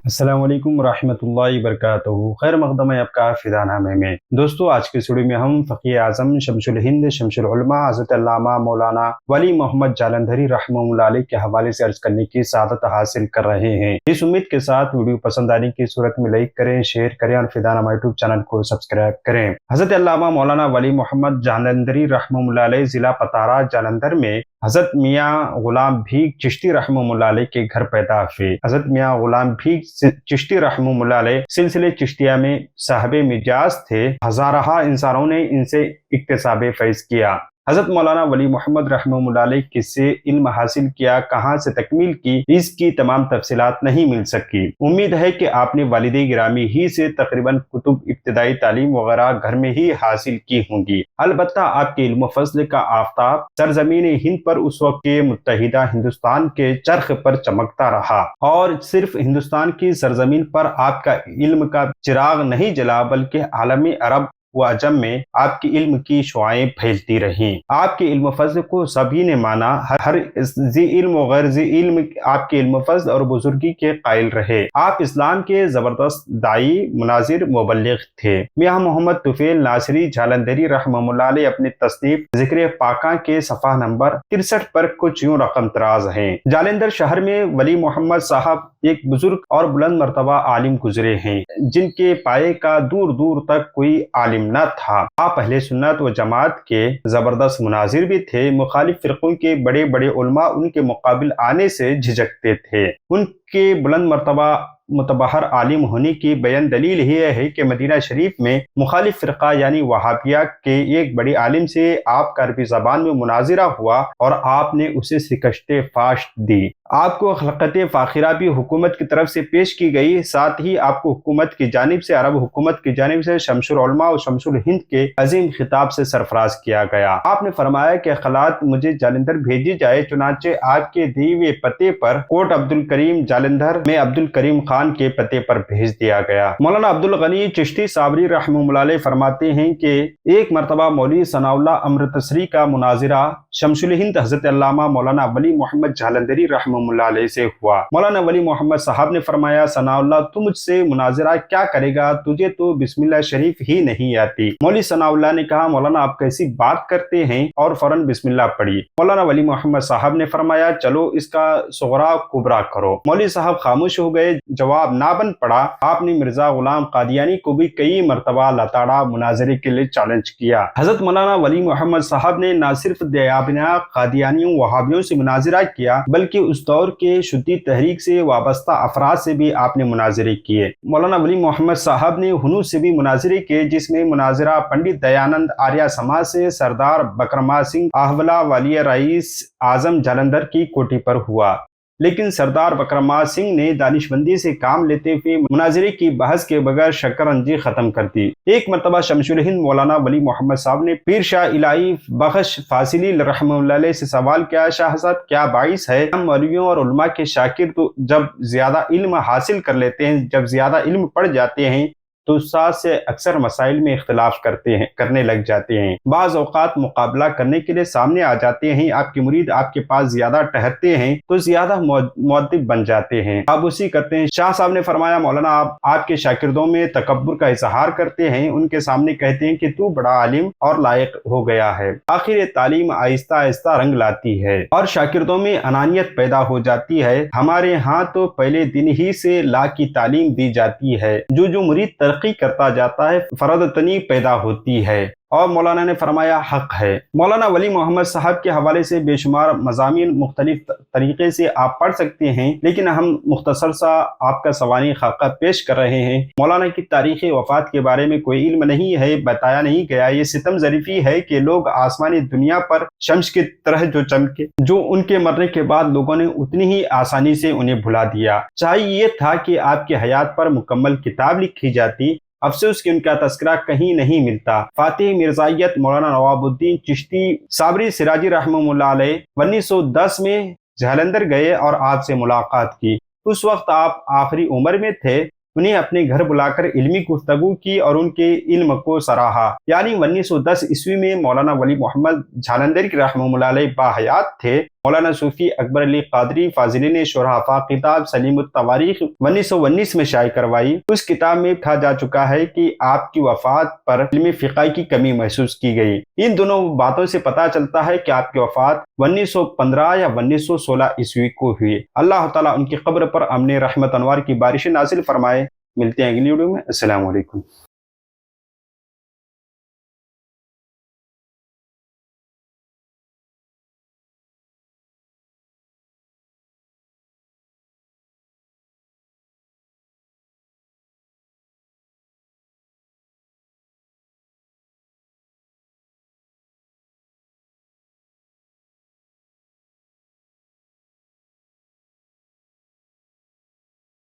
السلام علیکم ورحمۃ اللہ وبرکاتہ۔ خیر مقدم ہے آپ کا فدا نامے میں۔ دوستو آج کے ویڈیو میں ہم فقیہ اعظم شمس الہند شمس العلماء حضرت علامہ مولانا ولی محمد جالندھری رحمہ اللہ علیہ کے حوالے سے عرض کرنے کی سعادت حاصل کر رہے ہیں۔ اس امید کے ساتھ ویڈیو پسند آنے کی صورت میں لائک کریں، شیئر کریں اور فدا نامہ یوٹیوب چینل کو سبسکرائب کریں۔ حضرت علامہ مولانا ولی محمد جالندھری رحمہ اللہ علیہ ضلع پتارا جالندھر میں حضرت میاں غلام بھیگ چشتی رحمہ اللہ علیہ کے گھر پیدا ہوئے۔ حضرت میاں غلام بھیگ چشتی رحمہ اللہ علیہ سلسلے چشتیہ میں صاحب مجاز تھے۔ ہزارہ انصاروں نے ان سے اکتساب فیض کیا۔ حضرت مولانا ولی محمد رحمہ اللہ علیہ کس سے علم حاصل کیا، کہاں سے تکمیل کی، اس کی تمام تفصیلات نہیں مل سکی۔ امید ہے کہ آپ نے والد گرامی ہی سے تقریباً کتب ابتدائی تعلیم وغیرہ گھر میں ہی حاصل کی ہوں گی۔ البتہ آپ کے علم و فضل کا آفتاب سرزمین ہند پر اس وقت کے متحدہ ہندوستان کے چرخ پر چمکتا رہا، اور صرف ہندوستان کی سرزمین پر آپ کا علم کا چراغ نہیں جلا بلکہ عالم عرب و عجم میں آپ کی علم کی شعائیں پھیلتی رہیں۔ آپ کے علم و فضل کو سبھی نے مانا، ہر ذی علم و غیر ذی علم آپ کے علم و فضل اور بزرگی کے قائل رہے۔ آپ اسلام کے زبردست داعی، مناظر، مبلغ تھے۔ میاں محمد طفیل ناصری جالندھری رحمہ اللہ علیہ اپنی تصنیف ذکر پاکاں کے صفحہ نمبر 63 پر کچھ یوں رقم طراز ہیں۔ جالندھر شہر میں ولی محمد صاحب ایک بزرگ اور بلند مرتبہ عالم گزرے ہیں، جن کے پائے کا دور دور تک کوئی عالم نہ تھا۔ آپ اہل سنت و جماعت کے زبردست مناظر بھی تھے۔ مخالف فرقوں کے بڑے بڑے علماء ان کے مقابل آنے سے جھجکتے تھے۔ ان کے بلند مرتبہ متبحر عالم ہونے کی بیان دلیل یہ ہے کہ مدینہ شریف میں مخالف فرقہ یعنی وہابیہ کے ایک بڑے عالم سے آپ کا عربی زبان میں مناظرہ ہوا اور آپ نے اسے شکست فاش دی۔ آپ کو خلقت فاخرہ بھی حکومت کی طرف سے پیش کی گئی، ساتھ ہی آپ کو حکومت کی جانب سے، عرب حکومت کی جانب سے شمس العلماء اور شمس الہند کے عظیم خطاب سے سرفراز کیا گیا۔ آپ نے فرمایا کہ خلات مجھے جالندھر بھیجی جائے، چنانچہ آپ کے دیے ہوئے پتے پر کوٹ عبدالکریم جالندھر میں عبدالکریم خان کے پتے پر بھیج دیا گیا۔ مولانا عبدالغنی چشتی صابری رحمہ اللہ علیہ فرماتے ہیں کہ ایک مرتبہ مولوی ثناء اللہ امرتسری کا مناظرہ شمس الہند حضرت علامہ مولانا ولی محمد جالندھری رحمہ اللہ علیہ سے ہوا۔ مولانا ولی محمد صاحب نے فرمایا، ثناء اللہ تو مجھ سے مناظرہ کیا کرے گا، تجھے تو بسم اللہ شریف ہی نہیں آتی۔ مولوی ثناء اللہ نے کہا، مولانا آپ کیسی بات کرتے ہیں، اور فوراً بسم اللہ پڑھی۔ مولانا ولی محمد صاحب نے فرمایا، چلو اس کا صغرا کبرا کرو۔ مولوی صاحب خاموش ہو گئے، جواب نہ بن پڑا۔ آپ نے مرزا غلام قادیانی کو بھی کئی مرتبہ لتاڑا، مناظرے کے لیے چیلنج کیا۔ حضرت مولانا ولی محمد صاحب نے نہ صرف دیابنا قادیانیوں وہابیوں سے مناظرہ کیا بلکہ اس دور کے شدید تحریک سے وابستہ افراد سے بھی آپ نے مناظرے کیے۔ مولانا ولی محمد صاحب نے ہنو سے بھی مناظرے کیے، جس میں مناظرہ پنڈت دیانند آریہ سماج سے سردار بکرما سنگھ آہولہ والی رئیس اعظم جالندھر کی کوٹھی پر ہوا، لیکن سردار بکرما سنگھ نے دانشمندی سے کام لیتے ہوئے مناظرے کی بحث کے بغیر شکرنجی ختم کر دی۔ ایک مرتبہ شمس الہند مولانا ولی محمد صاحب نے پیر شاہ الہی بخش فاضلی رحمہ اللہ علیہ سے سوال کیا، شاہ صاحب کیا باعث ہے ہم مولویوں اور علماء کے شاکر تو جب زیادہ علم حاصل کر لیتے ہیں، جب زیادہ علم پڑھ جاتے ہیں تو استاد سے اکثر مسائل میں اختلاف کرنے لگ جاتے ہیں، بعض اوقات مقابلہ کرنے کے لیے سامنے آ جاتے ہیں، آپ کے مرید آپ کے پاس زیادہ ٹھہرتے ہیں تو زیادہ مؤدب بن جاتے ہیں، آپ اسی کرتے ہیں۔ شاہ صاحب نے فرمایا، مولانا آپ کے شاگردوں میں تکبر کا اظہار کرتے ہیں، ان کے سامنے کہتے ہیں کہ تو بڑا عالم اور لائق ہو گیا ہے۔ آخر یہ تعلیم آہستہ آہستہ رنگ لاتی ہے اور شاگردوں میں انانیت پیدا ہو جاتی ہے۔ ہمارے ہاں تو پہلے دن ہی سے لا کی تعلیم دی جاتی ہے، جو مرید ترقی کرتا جاتا ہے فردتنی پیدا ہوتی ہے۔ اور مولانا نے فرمایا، حق ہے۔ مولانا ولی محمد صاحب کے حوالے سے بے شمار مضامین مختلف طریقے سے آپ پڑھ سکتے ہیں، لیکن ہم مختصر سا آپ کا سوانح خاکہ پیش کر رہے ہیں۔ مولانا کی تاریخ وفات کے بارے میں کوئی علم نہیں ہے، بتایا نہیں گیا۔ یہ ستم ظریفی ہے کہ لوگ آسمانی دنیا پر شمس کی طرح جو چمکے، جو ان کے مرنے کے بعد لوگوں نے اتنی ہی آسانی سے انہیں بھلا دیا۔ چاہیے یہ تھا کہ آپ کی حیات پر مکمل کتاب لکھی جاتی، افسوس کہ ان کا تذکرہ کہیں نہیں ملتا۔ فاتح مرزائیت مولانا نواب الدین چشتی صابری سراجی رحمہ اللہ علیہ 1910 میں جالندھر گئے اور آپ سے ملاقات کی۔ اس وقت آپ آخری عمر میں تھے۔ انہیں اپنے گھر بلا کر علمی گفتگو کی اور ان کے علم کو سراہا۔ یعنی 1910 عیسوی میں مولانا ولی محمد جالندھری رحمہ اللہ علیہ باحیات تھے مولانا صوفی اکبر علی قادری فاضلی نے شرح آفاق کتاب سلیم التواریخ 1919 میں شائع کروائی۔ اس کتاب میں کہا جا چکا ہے کہ آپ کی وفات پر علم فقہ کی کمی محسوس کی گئی۔ ان دونوں باتوں سے پتہ چلتا ہے کہ آپ کی وفات 1915 یا 1916 عیسوی کو ہوئی۔ اللہ تعالیٰ ان کی قبر پر امن رحمت انوار کی بارشیں نازل فرمائے۔ ملتے ہیں اگلی ویڈیو میں۔ السلام علیکم۔